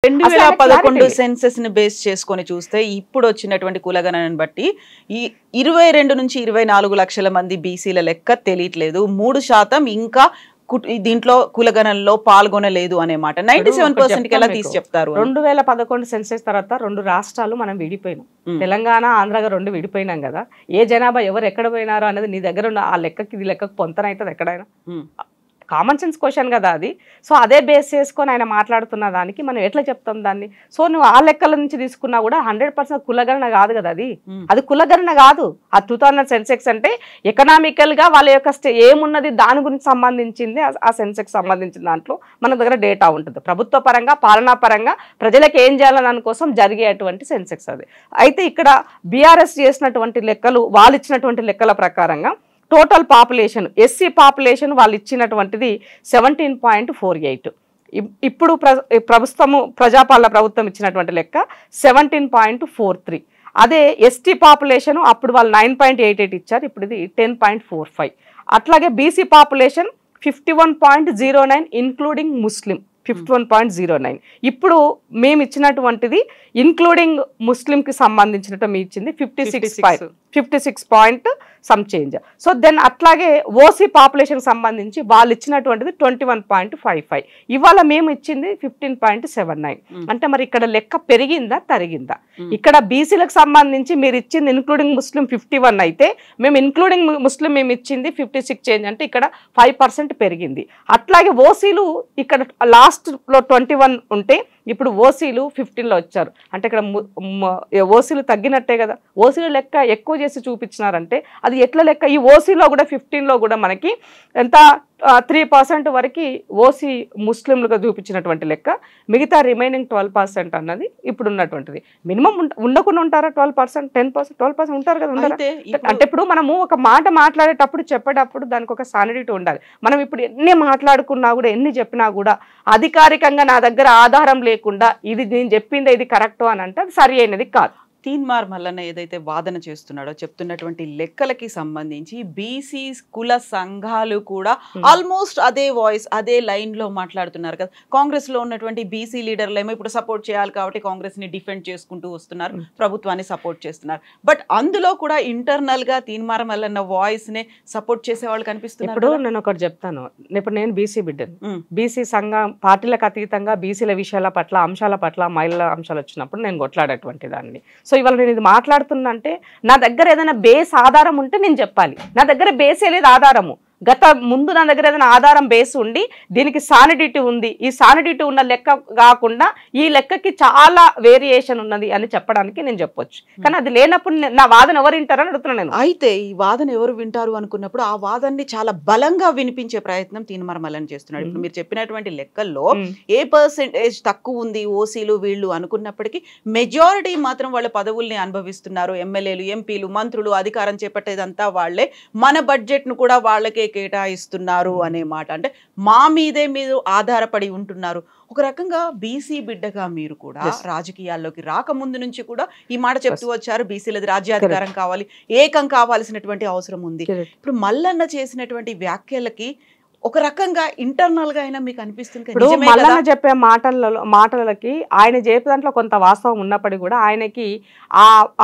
2011 senses ని base చేసుకొని చూస్తే ఇప్పుడు వచ్చినటువంటి కులగణనను బట్టి ఈ 22 నుంచి 24 లక్షల మంది బీసీల లెక్క తెలియట్లేదు. 3% ఇంకా దీంట్లో కులగణనలో పాల్గొనలేదు అనే మాట. 97% ఎలా తీసి చెప్తారు? 2011 సెన్సెస్ తర్వాత 2 రాష్ట్రాలు మనం విడిపోయినాం. తెలంగాణ ఆంధ్రగా 2 విడిపోయినాం కదా. ఏ జనాభా ఎవరు ఎక్కడ పోయినారో అనేది నీ దగ్గర ఉన్న ఆ లెక్కకి ఇది లెక్కకు పొంతనవుతుంది ఎక్కడైనా. కామన్ సెన్స్ క్వశ్చన్ కదా అది. సో అదే బేస్ చేసుకొని ఆయన మాట్లాడుతున్న దానికి మనం ఎట్లా చెప్తాం దాన్ని? సో నువ్వు ఆ లెక్కల నుంచి తీసుకున్నా కూడా 100% కులగణన కాదు కదా అది. అది కులగణన కాదు. ఆ 2000 సెన్సెక్స్ అంటే ఎకనామికల్ గా వాళ్ళ యొక్క ఏమున్నది దాని గురించి సంబంధించింది. ఆ సెన్సెక్స్ సంబంధించిన దాంట్లో మన దగ్గర డేటా ఉంటుంది. ప్రభుత్వ పరంగా పాలనా పరంగా ప్రజలకు ఏం చేయాలని దానికోసం జరిగేటువంటి సెన్సెక్స్ అది. అయితే ఇక్కడ బీఆర్ఎస్ చేసినటువంటి లెక్కలు, వాళ్ళు ఇచ్చినటువంటి లెక్కల ప్రకారంగా టోటల్ పాపులేషన్, ఎస్సీ పాపులేషన్ వాళ్ళు ఇచ్చినటువంటిది 17.48. ఇప్పుడు ప్రజాపాలన ప్రభుత్వం ఇచ్చినటువంటి లెక్క 17.43. అదే ఎస్టీ పాపులేషన్ అప్పుడు వాళ్ళు 9.88 ఇచ్చారు, ఇప్పుడు ఇది 10.45. అట్లాగే బీసీ పాపులేషన్ 51.09 ఇంక్లూడింగ్ ముస్లిం 51.09. ఇప్పుడు మేము ఇచ్చినటువంటిది ఇంక్లూడింగ్ ముస్లింకి సంబంధించినట్టు మీ ఇచ్చింది 56 point some change. So then అట్లాగే ఓసీ పాపులేషన్ సంబంధించి వాళ్ళు ఇచ్చినటువంటిది 21.55. ఇవాళ మేము ఇచ్చింది 15.79. అంటే మరి ఇక్కడ లెక్క పెరిగిందా తరిగిందా? ఇక్కడ బీసీలకు సంబంధించి మీరు ఇచ్చింది ఇంక్లూడింగ్ ముస్లిం 51 అయితే మేము ఇంక్లూడింగ్ ముస్లిం మేము ఇచ్చింది 56 చేంజ్, అంటే ఇక్కడ 5% పెరిగింది. అట్లాగే ఓసీలు ఇక్కడ లాస్ట్లో 21 ఉంటే ఇప్పుడు ఓసీలు 15లో వచ్చారు. అంటే ఇక్కడ ఓసీలు తగ్గినట్టే కదా. ఓసీలు లెక్క ఎక్కువ చేసి చూపించినారంటే అది ఎట్లా లెక్క? ఈ ఓసీలో కూడా 15లో కూడా మనకి ఎంత 3% వరకు ఓసీ ముస్లింలుగా చూపించినటువంటి లెక్క. మిగతా రిమైనింగ్ 12% అన్నది ఇప్పుడు ఉన్నటువంటిది. మినిమం ఉండకుండా ఉంటారా 12%, 10%, 12% ఉంటారు కదా, ఉంటారు. అంటే ఇప్పుడు మనము ఒక మాట మాట్లాడేటప్పుడు చెప్పేటప్పుడు దానికి ఒక సానిడిటీ ఉండాలి. మనం ఇప్పుడు ఎన్ని మాట్లాడుకున్నా కూడా ఎన్ని చెప్పినా కూడా అధికారికంగా నా దగ్గర ఆధారం లేకుండా ఇది నేను చెప్పిందే ఇది కరెక్ట్ అని అంటే అది సరి అయినది కాదు. తీన్మార్ మల్లన్న ఏదైతే వాదన చేస్తున్నాడో చెప్తున్నటువంటి లెక్కలకి సంబంధించి బీసీ కుల సంఘాలు కూడా ఆల్మోస్ట్ అదే వాయిస్ అదే లైన్ లో మాట్లాడుతున్నారు కదా. కాంగ్రెస్ లో ఉన్నటువంటి బీసీ లీడర్లు ఏమో ఇప్పుడు సపోర్ట్ చేయాలి కాబట్టి కాంగ్రెస్ ని డిఫెండ్ చేసుకుంటూ వస్తున్నారు, ప్రభుత్వాన్ని సపోర్ట్ చేస్తున్నారు. బట్ అందులో కూడా ఇంటర్నల్ గా తీన్మార్ మల్లన్న వాయిస్ నే సపోర్ట్ చేసే వాళ్ళు కనిపిస్తున్నారు. ఇప్పుడు నేను ఒకటి చెప్తాను. ఇప్పుడు నేను బీసీ బిడ్డను. బీసీ సంఘం పార్టీలకు అతీతంగా బీసీల విషయాల పట్ల అంశాల పట్ల మహిళల అంశాలు వచ్చినప్పుడు నేను కొట్లాడేటువంటి దాన్ని. సో ఇవాళ నేను ఇది మాట్లాడుతున్నా అంటే నా దగ్గర ఏదైనా బేస్ ఆధారం ఉంటే నేను చెప్పాలి. నా దగ్గర బేసే లేదు ఆధారము. ముందు నా దగ్గర ఏదైనా ఆధారం బేస్ ఉండి దీనికి సానిడిటీ ఉంది, ఈ సానిడిటీ ఉన్న లెక్క కాకుండా ఈ లెక్కకి చాలా వేరియేషన్ ఉన్నది అని చెప్పడానికి నేను చెప్పొచ్చు. కానీ అది లేనప్పుడు నా వాదన ఎవరు వింటారని అడుగుతున్నాను నేను. అయితే ఈ వాదన ఎవరు వింటారు అనుకున్నప్పుడు ఆ వాదనని చాలా బలంగా వినిపించే ప్రయత్నం తీన్మార్ మల్లన్న చేస్తున్నాడు. ఇప్పుడు మీరు చెప్పినటువంటి లెక్కల్లో ఏ పర్సెంటేజ్ తక్కువ ఉంది ఓసీలు వీళ్ళు అనుకున్నప్పటికీ మెజారిటీ మాత్రం వాళ్ళ పదవుల్ని అనుభవిస్తున్నారు. ఎమ్మెల్యేలు, ఎంపీలు, మంత్రులు అధికారం చేపట్టేదంతా వాళ్లే. మన బడ్జెట్ ను కూడా వాళ్ళకే కేటాయిస్తున్నారు అనే మాట. అంటే మా మీదే మీరు ఆధారపడి ఉంటున్నారు. ఒక రకంగా బీసీ బిడ్డగా మీరు కూడా రాజకీయాల్లోకి రాకముందు నుంచి కూడా ఈ మాట చెప్తూ వచ్చారు, బీసీలది రాజ్యాధికారం కావాలి, ఏకం కావాల్సినటువంటి అవసరం ఉంది. ఇప్పుడు మల్లన్న చేసినటువంటి వ్యాఖ్యలకి ఒక రకంగా ఇంటర్నల్ గా అయినా మీకు అనిపిస్తుంది ఇప్పుడు మల్లన్న చెప్పే మాటలకి ఆయన చెప్పే దాంట్లో కొంత వాస్తవం ఉన్నప్పటికీ కూడా ఆయనకి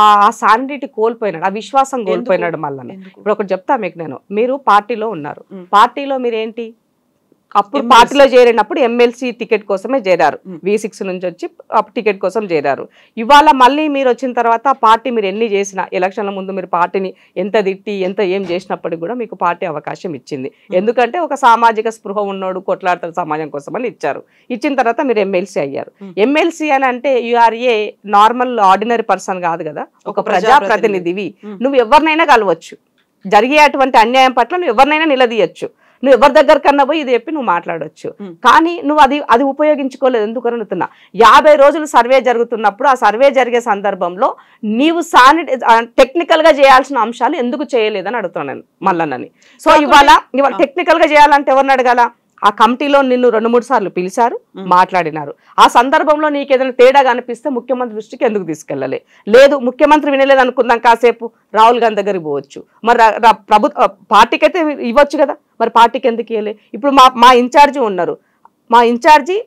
ఆ సానిటీ కోల్పోయినాడు, ఆ విశ్వాసం కోల్పోయినాడు మల్లన్న. ఇప్పుడు ఒకటి చెప్తా మీకు నేను. మీరు పార్టీలో ఉన్నారు, పార్టీలో మీరేంటి అప్పుడు పార్టీలో చేరినప్పుడు ఎమ్మెల్సీ టికెట్ కోసమే చేరారు, V6 నుంచి వచ్చి టికెట్ కోసం చేరారు. ఇవాళ మళ్ళీ మీరు వచ్చిన తర్వాత పార్టీ మీరు ఎన్ని చేసినా ఎలక్షన్ల ముందు మీరు పార్టీని ఎంత తిట్టి ఎంత ఏం చేసినప్పటికీ కూడా మీకు పార్టీ అవకాశం ఇచ్చింది. ఎందుకంటే ఒక సామాజిక స్పృహ ఉన్నోడు కొట్లాడతారు సమాజం కోసం అని ఇచ్చారు. ఇచ్చిన తర్వాత మీరు ఎమ్మెల్సీ అయ్యారు. ఎమ్మెల్సీ అని అంటే you are a normal ordinary person కాదు కదా, ఒక ప్రజాప్రతినిధివి. నువ్వు ఎవరినైనా కలవచ్చు, జరిగేటువంటి అన్యాయం పట్ల నువ్వు ఎవరినైనా నిలదీయచ్చు, నువ్వు ఎవరి దగ్గర కన్నా పోయి ఇది చెప్పి నువ్వు మాట్లాడవచ్చు. కానీ నువ్వు అది ఉపయోగించుకోలేదు. ఎందుకని అడుగుతున్నా, 50 రోజులు సర్వే జరుగుతున్నప్పుడు ఆ సర్వే జరిగే సందర్భంలో నీవు టెక్నికల్ గా చేయాల్సిన అంశాలు ఎందుకు చేయలేదని అడుగుతున్నాను నేను మల్లన్నని. సో ఇవాళ టెక్నికల్ గా చేయాలంటే ఎవరిని అడగాల? ఆ కమిటీలో నిన్ను 2-3 సార్లు పిలిచారు, మాట్లాడినారు. ఆ సందర్భంలో నీకు ఏదైనా తేడా కనిపిస్తే ముఖ్యమంత్రి దృష్టికి ఎందుకు తీసుకెళ్ళలే? లేదు ముఖ్యమంత్రి వినలేదు అనుకుందాం, కాసేపు రాహుల్ గాంధీ దగ్గరికి పోవచ్చు. మరి పార్టీకి అయితే ఇవ్వచ్చు కదా, మరి పార్టీకి ఎందుకు ఇవ్వలే? ఇప్పుడు మా ఇన్ఛార్జి ఉన్నారు, మా ఇన్ఛార్జి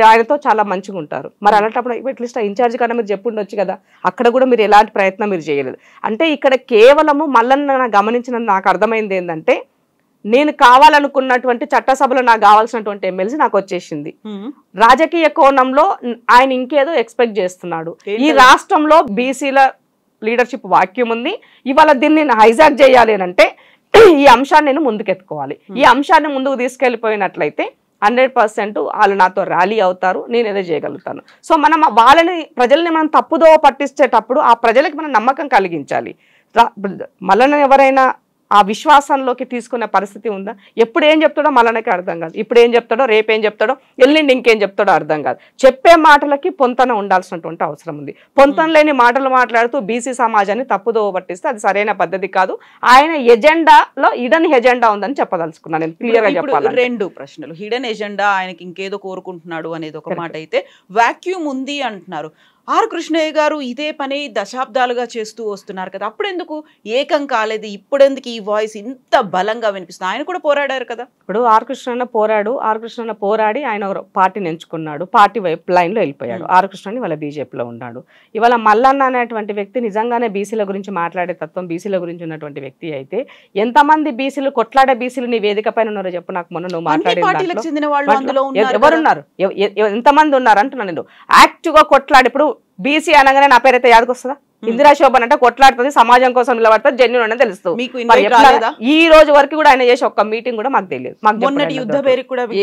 ఆయనతో చాలా మంచిగా ఉంటారు. మరి అలాంటప్పుడు అట్లీస్ట్ ఇన్ఛార్జ్ కన్నా మీరు చెప్పుండొచ్చు కదా, అక్కడ కూడా మీరు ఎలాంటి ప్రయత్నం మీరు చేయలేదు. అంటే ఇక్కడ కేవలము మల్లన్న గమనించిన నాకు అర్థమైంది ఏంటంటే, నేను కావాలనుకున్నటువంటి చట్టసభలో నాకు కావాల్సినటువంటి ఎమ్మెల్సీ నాకు వచ్చేసింది. రాజకీయ కోణంలో ఆయన ఇంకేదో ఎక్స్పెక్ట్ చేస్తున్నాడు. ఈ రాష్ట్రంలో బీసీల లీడర్షిప్ వాక్యం ఉంది, ఇవాళ దీన్ని నేను హైజాక్ చేయాలి అంటే ఈ అంశాన్ని నేను ముందుకెత్తుకోవాలి. ఈ అంశాన్ని ముందుకు తీసుకెళ్ళిపోయినట్లయితే 100% వాళ్ళు నాతో ర్యాలీ అవుతారు, నేను ఏదో చేయగలుగుతాను. సో మనం వాళ్ళని ప్రజల్ని మనం తప్పుదో పట్టించేటప్పుడు ఆ ప్రజలకు మనం నమ్మకం కలిగించాలి. మళ్ళీ ఎవరైనా ఆ విశ్వాసంలోకి తీసుకునే పరిస్థితి ఉందా? ఎప్పుడు ఏం చెప్తాడో మళ్ళనకి అర్థం కాదు, ఇప్పుడు ఏం చెప్తాడో రేపేం చెప్తాడో ఎల్లుండి ఇంకేం చెప్తాడో అర్థం కాదు. చెప్పే మాటలకి పొంతన ఉండాల్సినటువంటి అవసరం ఉంది. పొంతన లేని మాటలు మాట్లాడుతూ బీసీ సమాజాన్ని తప్పుదో పట్టిస్తే అది సరైన పద్ధతి కాదు. ఆయన ఎజెండాలో హిడెన్ ఎజెండా ఉందని చెప్పదలుచుకున్నాను నేను క్లియర్ గా చెప్పాలి. 2 ప్రశ్నలు. హిడెన్ ఎజెండా, ఆయనకి ఇంకేదో కోరుకుంటున్నాడు అనేది ఒక మాట అయితే, వాక్యూమ్ ఉంది అంటున్నారు. ఆర్ కృష్ణయ్య గారు ఇదే పని దశాబ్దాలుగా చేస్తూ వస్తున్నారు కదా, అప్పుడెందుకు ఏకం కాలేదు? ఇప్పుడెందుకు ఈ వాయిస్ ఇంత బలంగా వినిపిస్తుంది? ఆయన కూడా పోరాడారు కదా. ఇప్పుడు ఆర్ కృష్ణన్న పోరాడి ఆయన పార్టీని ఎంచుకున్నాడు, పార్టీ వైపు లైన్లో వెళ్ళిపోయాడు. ఆర్ కృష్ణని వాళ్ళ బీజేపీలో ఉన్నాడు. ఇవాళ మల్లన్న అనేటువంటి వ్యక్తి నిజంగానే బీసీల గురించి మాట్లాడే తత్వం, బీసీల గురించి ఉన్నటువంటి వ్యక్తి అయితే ఎంతమంది బీసీలు కొట్లాడే బీసీలు నీ వేదిక పైన ఉన్నారో చెప్పు నాకు. మొన్న నువ్వు మాట్లాడే ఎవరున్నారు, ఎంతమంది ఉన్నారు అంటున్నా నేను. యాక్టివ్ గా కొట్లాడి, ఇప్పుడు బీసీ అనగానే నా పేరైతే యాదకు వస్తుందా? ఇందిరా శోభన్ అంటే కొట్లాడుతుంది, సమాజం కోసం నిలబడుతుంది, జెన్యూన్ అని తెలుస్తుంది. ఈ రోజు వరకు కూడా ఆయన చేసి ఒక్క మీటింగ్ కూడా మాకు తెలియదు, మాకు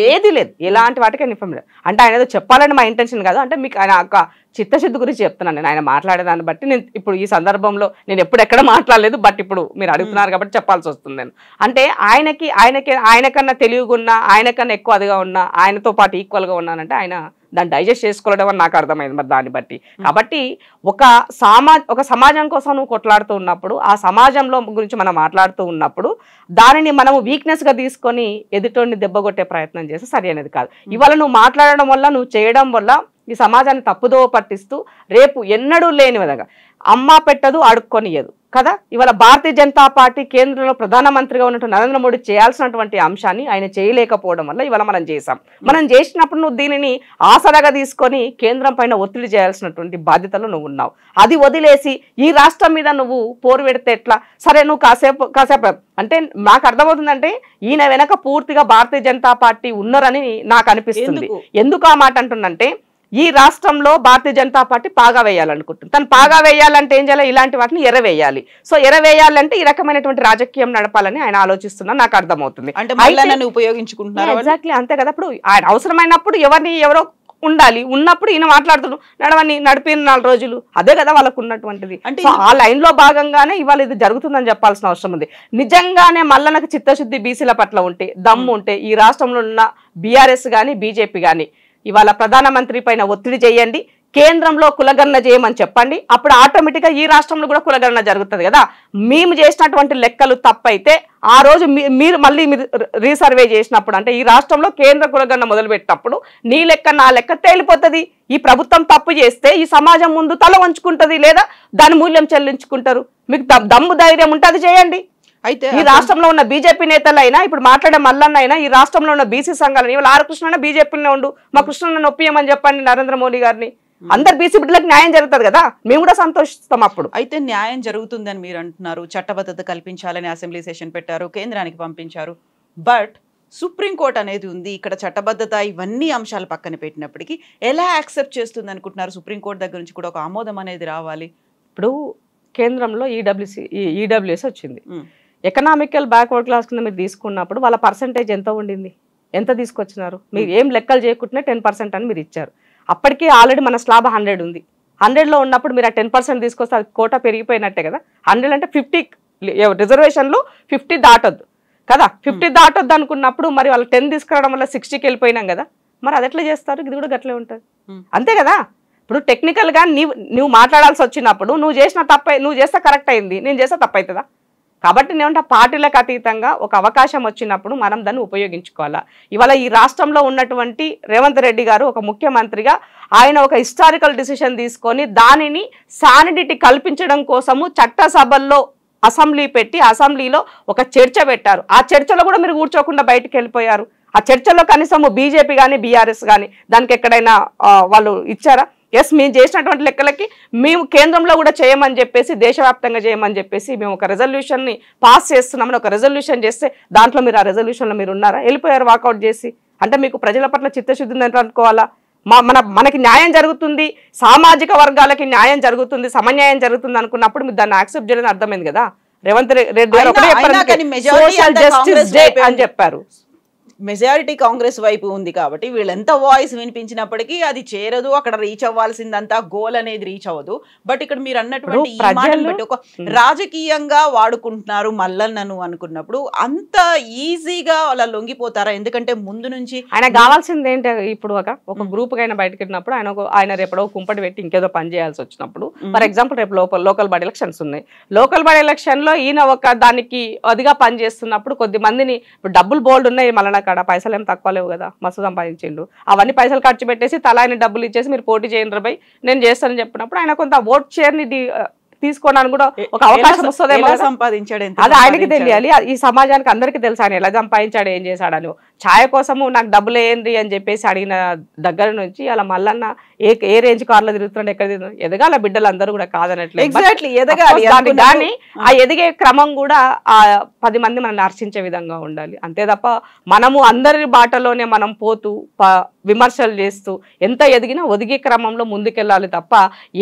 ఏది లేదు, ఎలాంటి వాటికి ఇన్ఫర్మేషన్. అంటే ఆయన ఏదో చెప్పాలని మా ఇంటెన్షన్ కాదు, అంటే మీకు ఆయన ఒక చిత్తశుద్ధి గురించి చెప్తున్నాను నేను. ఆయన మాట్లాడేదాన్ని బట్టి నేను ఇప్పుడు ఈ సందర్భంలో నేను ఎప్పుడు ఎక్కడ మాట్లాడలేదు, బట్ ఇప్పుడు మీరు అడుగుతున్నారు కాబట్టి చెప్పాల్సి వస్తుంది నేను. అంటే ఆయనకన్నా తెలివిగా ఆయనకన్నా ఎక్కువ అదిగా ఉన్నా, ఆయనతో పాటు ఈక్వల్గా ఉన్నానంటే ఆయన దాన్ని డైజెస్ట్ చేసుకోవడం అని నాకు అర్థమైంది మరి దాన్ని బట్టి. కాబట్టి ఒక సమాజం కోసం నువ్వు కొట్లాడుతూ ఉన్నప్పుడు, ఆ సమాజంలో గురించి మనం మాట్లాడుతూ ఉన్నప్పుడు దానిని మనము వీక్నెస్గా తీసుకొని ఎదుటోడిని దెబ్బగొట్టే ప్రయత్నం చేస్తే సరి అనేది కాదు. ఇవాళ నువ్వు మాట్లాడడం వల్ల, నువ్వు చేయడం వల్ల ఈ సమాజాన్ని తప్పుదో పట్టిస్తూ రేపు ఎన్నడూ లేని విధంగా అమ్మ పెట్టదు అడుక్కొనియదు కదా. ఇవాళ భారతీయ జనతా పార్టీ కేంద్రంలో ప్రధానమంత్రిగా ఉన్నటువంటి నరేంద్ర మోడీ చేయాల్సినటువంటి అంశాన్ని ఆయన చేయలేకపోవడం వల్ల ఇవాళ మనం చేసాం. మనం చేసినప్పుడు నువ్వు దీనిని ఆసరాగా తీసుకొని కేంద్రం పైన ఒత్తిడి చేయాల్సినటువంటి బాధ్యతలు నువ్వు ఉన్నావు. అది వదిలేసి ఈ రాష్ట్రం మీద నువ్వు పోరు పెడితే ఎట్లా? సరే నువ్వు కాసేపు అంటే నాకు అర్థమవుతుందంటే ఈయన వెనక పూర్తిగా భారతీయ జనతా పార్టీ ఉన్నారని నాకు అనిపిస్తుంది. ఎందుకు ఆ మాట అంటుందంటే, ఈ రాష్ట్రంలో భారతీయ జనతా పార్టీ పాగా వేయాలనుకుంటుంది. తను పాగా వేయాలంటే ఏం చేయాలి? ఇలాంటి వాటిని ఎరవేయాలి. సో ఎరవేయాలంటే ఈ రకమైనటువంటి రాజకీయం నడపాలని ఆయన ఆలోచిస్తున్నా నాకు అర్థమవుతుంది. ఉపయోగించుకుంటున్నారు ఎగ్జాక్ట్లీ అంతే కదా. ఇప్పుడు ఆయన అవసరమైనప్పుడు ఎవరో ఉండాలి, ఉన్నప్పుడు ఈయన మాట్లాడుతున్నాడు, నడిపిన 4 రోజులు అదే కదా వాళ్ళకు ఉన్నటువంటిది. అంటే ఆ లైన్ లో భాగంగానే ఇవాళ ఇది జరుగుతుందని చెప్పాల్సిన అవసరం ఉంది. నిజంగానే మల్లనకు చిత్తశుద్ధి బీసీల పట్ల ఉంటే, దమ్ము ఉంటే, ఈ రాష్ట్రంలో ఉన్న బీఆర్ఎస్ కానీ బీజేపీ కానీ ఇవాళ ప్రధానమంత్రి పైన ఒత్తిడి చేయండి, కేంద్రంలో కులగణన చేయమని చెప్పండి. అప్పుడు ఆటోమేటిక్గా ఈ రాష్ట్రంలో కూడా కులగణన జరుగుతుంది కదా. మేము చేసినటువంటి లెక్కలు తప్పైతే ఆ రోజు మీరు రీసర్వే చేసినప్పుడు, అంటే ఈ రాష్ట్రంలో కేంద్ర కులగణన మొదలుపెట్టినప్పుడు నీ లెక్క నా లెక్క తేలిపోతుంది. ఈ ప్రభుత్వం తప్పు చేస్తే ఈ సమాజం ముందు తల వంచుకుంటుంది, లేదా దాని మూల్యం చెల్లించుకుంటారు. మీకు దమ్ము ధైర్యం ఉంటే అది చేయండి. అయితే ఈ రాష్ట్రంలో ఉన్న బీజేపీ నేతలైనా, ఇప్పుడు మాట్లాడే మల్లన్న అయినా, ఈ రాష్ట్రంలో ఉన్న బీసీ సంఘాలని, ఇవాళ ఆర్ కృష్ణ బీజేపీలోనే ఉండు, మా కృష్ణ ఒప్పియమని చెప్పండి నరేంద్ర మోడీ గారిని. అందరు బీసీ బిడ్డలకు న్యాయం జరుగుతుంది కదా, మేము కూడా సంతోషిస్తాం. అప్పుడు అయితే న్యాయం జరుగుతుందని మీరు అంటున్నారు, చట్టబద్ధత కల్పించాలని అసెంబ్లీ సెషన్ పెట్టారు, కేంద్రానికి పంపించారు. బట్ సుప్రీంకోర్టు అనేది ఉంది ఇక్కడ. చట్టబద్ధత ఇవన్నీ అంశాలు పక్కన పెట్టినప్పటికీ ఎలా యాక్సెప్ట్ చేస్తుంది అనుకుంటున్నారు? సుప్రీంకోర్టు దగ్గర నుంచి కూడా ఒక ఆమోదం అనేది రావాలి. ఇప్పుడు కేంద్రంలో ఈడబ్ల్యూఎస్ వచ్చింది. ఎకనామికల్ బ్యాక్వర్డ్ క్లాస్ కింద మీరు తీసుకున్నప్పుడు వాళ్ళ పర్సంటేజ్ ఎంత ఉండింది, ఎంత తీసుకొచ్చినారు? మీరు ఏం లెక్కలు చేయకుండానే 10% అని మీరు ఇచ్చారు. అప్పటికే ఆల్రెడీ మన స్లాబ్ 100 ఉంది. 100లో ఉన్నప్పుడు మీరు ఆ 10% తీసుకొస్తే అది కోటా పెరిగిపోయినట్టే కదా. 100 అంటే 50 రిజర్వేషన్లు 50 దాటొద్దు కదా. 50 దాటొద్దు అనుకున్నప్పుడు మరి వాళ్ళు 10 తీసుకురావడం వల్ల 60కి వెళ్ళిపోయినాం కదా. మరి అది ఎట్లా చేస్తారు? ఇది కూడా గట్లే ఉంటుంది అంతే కదా. ఇప్పుడు టెక్నికల్గా నువ్వు మాట్లాడాల్సి వచ్చినప్పుడు నువ్వు చేస్తే కరెక్ట్ అయింది, నేను చేస్తే తప్పవుతుందా? కాబట్టి నేనంటే పార్టీలకు అతీతంగా ఒక అవకాశం వచ్చినప్పుడు మనం దాన్ని ఉపయోగించుకోవాలా. ఇవాళ ఈ రాష్ట్రంలో ఉన్నటువంటి రేవంత్ రెడ్డి గారు ఒక ముఖ్యమంత్రిగా ఆయన ఒక హిస్టారికల్ డిసిషన్ తీసుకొని దానిని శానిటీ కల్పించడం కోసము చట్టసభల్లో అసెంబ్లీ పెట్టి అసెంబ్లీలో ఒక చర్చ పెట్టారు. ఆ చర్చలో కూడా మీరు కూర్చోకుండా బయటకు వెళ్ళిపోయారు. ఆ చర్చల్లో కనీసం బీజేపీ కానీ బీఆర్ఎస్ కానీ దానికి ఎక్కడైనా వాళ్ళు ఇచ్చారా? ఎస్, మేము చేసినటువంటి లెక్కలకి మేము కేంద్రంలో కూడా చేయమని చెప్పేసి, దేశవ్యాప్తంగా చేయమని చెప్పేసి మేము ఒక రెజల్యూషన్ని పాస్ చేస్తున్నామని ఒక రెజల్యూషన్ చేస్తే దాంట్లో మీరు ఆ రెజల్యూషన్లో మీరు ఉన్నారా? వెళ్ళిపోయారు వాకౌట్ చేసి. అంటే మీకు ప్రజల పట్ల చిత్తశుద్ధి ఉందని అనుకోవాలా? మనకి న్యాయం జరుగుతుంది, సామాజిక వర్గాలకి న్యాయం జరుగుతుంది, సమన్యాయం జరుగుతుంది అనుకున్నప్పుడు మీరు దాన్ని యాక్సెప్ట్ చేయడానికి అర్థమైంది కదా. రేవంత్ రెడ్డి గారు సోషల్ జస్టిస్ డే అని చెప్పారు. మెజారిటీ కాంగ్రెస్ వైపు ఉంది కాబట్టి వీళ్ళు ఎంత వాయిస్ వినిపించినప్పటికీ అది చేరదు, అక్కడ రీచ్ అవ్వాల్సిందంతా గోల్ అనేది రీచ్ అవ్వదు. బట్ ఇక్కడ మీరు అన్నటువంటి ఈ మాటను బట్టి ఒక రాజకీయంగా వాడుకుంటున్నారు మల్లన్నను అనుకున్నప్పుడు అంత ఈజీగా అలా లొంగిపోతారా? ఎందుకంటే ముందు నుంచి ఆయన కావాల్సింది ఏంటి, ఇప్పుడు ఒక గ్రూప్ అయినా బయటకు వెళ్ళినప్పుడు ఆయన రేపడో కుంపటి పెట్టి ఇంకేదో పని చేయాల్సి వచ్చినప్పుడు, ఫర్ ఎగ్జాంపుల్ రేపు లోకల్ బాడీ ఎలక్షన్స్ ఉన్నాయి. లోకల్ బాడీ ఎలక్షన్ లో ఈయన ఒక దానికి అదిగా పని చేస్తున్నప్పుడు కొద్ది మందిని, డబ్బులు బోల్డ్ ఉన్నాయి మల్లన్న కాడ, పైసలు ఏం తక్కువ లేవు కదా, మస్తు సంపాదించిండు, అవన్నీ పైసలు ఖర్చు పెట్టేసి తల ఆయన డబ్బులు ఇచ్చేసి మీరు పోటీ చేయండి బై నేను చేస్తానని చెప్పినప్పుడు ఆయన కొంత ఓట్ షేర్ ని తీసుకోవడానికి కూడా ఒక అవకాశం వస్తుందేమో. సంపాదించాడు అది ఆయనకి తెలియాలి, ఈ సమాజానికి అందరికీ తెలుసు ఆయన ఎలా సంపాదించాడు, ఏం చేశాడని. ఛాయ కోసము నాకు డబ్బులు ఏంది అని చెప్పేసి అడిగిన దగ్గర నుంచి అలా మల్లన్న ఏ రేంజ్ కార్లో తిరుగుతున్నాడు, ఎక్కడ తిరుగుతున్నాడు, ఎదగాల బిడ్డలు అందరూ కూడా కాదనట్లేదు. కానీ ఆ ఎదిగే క్రమం కూడా ఆ 10 మంది మనం హర్షించే విధంగా ఉండాలి. అంతే తప్ప మనము అందరి బాటలోనే మనం పోతూ విమర్శలు చేస్తూ ఎంత ఎదిగినా ఒదిగే క్రమంలో ముందుకెళ్ళాలి తప్ప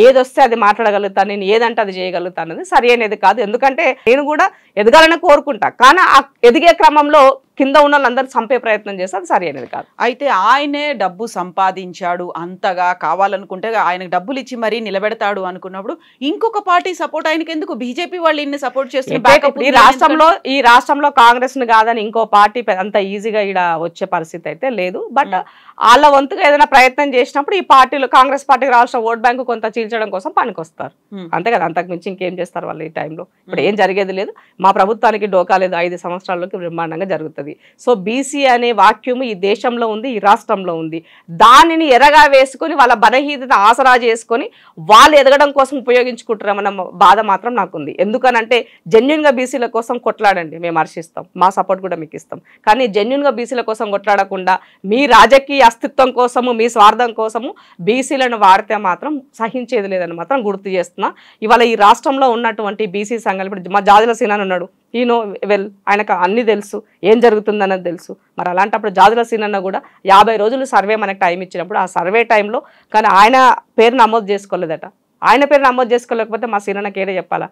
ఏదొస్తే అది మాట్లాడగలుగుతాను, నేను ఏదంటే అది చేయగలుగుతాను అనేది సరి అనేది కాదు. ఎందుకంటే నేను కూడా ఎదగాలని కోరుకుంటా, కానీ ఆ ఎదిగే క్రమంలో కింద ఉన్న వాళ్ళందరూ చంపే ప్రయత్నం చేస్తే అది సరి అనేది కాదు. అయితే ఆయనే డబ్బు సంపాదించాడు అంతగా, కావాలనుకుంటే ఆయనకు డబ్బులు ఇచ్చి మరీ నిలబెడతాడు అనుకున్నప్పుడు ఇంకొక పార్టీ సపోర్ట్ ఆయనకి ఎందుకు? బీజేపీ వాళ్ళు ఇన్ని సపోర్ట్ చేస్తున్నారు. ఈ రాష్ట్రంలో కాంగ్రెస్ ను కాదని ఇంకో పార్టీ అంత ఈజీగా ఇక్కడ వచ్చే పరిస్థితి అయితే లేదు. బట్ వాళ్ళ వంతుగా ఏదైనా ప్రయత్నం చేసినప్పుడు ఈ పార్టీలు, కాంగ్రెస్ పార్టీకి రావాల్సిన ఓట్ బ్యాంకు కొంత చీల్చడం కోసం పనికొస్తారు, అంతే కదా. అంతకు మించి ఇంకేం చేస్తారు వాళ్ళు ఈ టైంలో? ఇప్పుడు ఏం జరిగేది లేదు, మా ప్రభుత్వానికి డోకా లేదు, 5 సంవత్సరాల్లోకి బ్రహ్మాండంగా జరుగుతుంది. సో బీసీ అనే వాక్యూమ్ ఈ దేశంలో ఉంది, ఈ రాష్ట్రంలో ఉంది. దానిని ఎరగా వేసుకొని వాళ్ళ బలహీనత ఆసరా చేసుకొని వాళ్ళు ఎదగడం కోసం ఉపయోగించుకుంటారన్న బాధ మాత్రం నాకుంది. ఎందుకనంటే జెన్యున్గా బీసీల కోసం కొట్లాడండి, మేము హర్షిస్తాం, మా సపోర్ట్ కూడా మీకు ఇస్తాం. కానీ జెన్యున్గా బీసీల కోసం కొట్లాడకుండా మీ రాజకీయ అస్తిత్వం కోసము, మీ స్వార్థం కోసము బీసీలను వాడితే మాత్రం సహించేది లేదని మాత్రం గుర్తు చేస్తున్నా. ఇవాళ ఈ రాష్ట్రంలో ఉన్నటువంటి బీసీ సంఘాలు, ఇప్పుడు మా జాజుల సీనాని ఉన్నాడు, ఈనో వెల్, ఆయనకు అన్ని తెలుసు, ఏం జరుగుతుందన్నది తెలుసు. మరి అలాంటప్పుడు జాజుల సీనన్న కూడా 50 రోజులు సర్వే మనకు టైం ఇచ్చినప్పుడు ఆ సర్వే టైంలో కానీ ఆయన పేరు నమోదు చేసుకోలేదట. ఆయన పేరు నమోదు చేసుకోలేకపోతే మా సీనన్నకి ఏదో చెప్పాలా?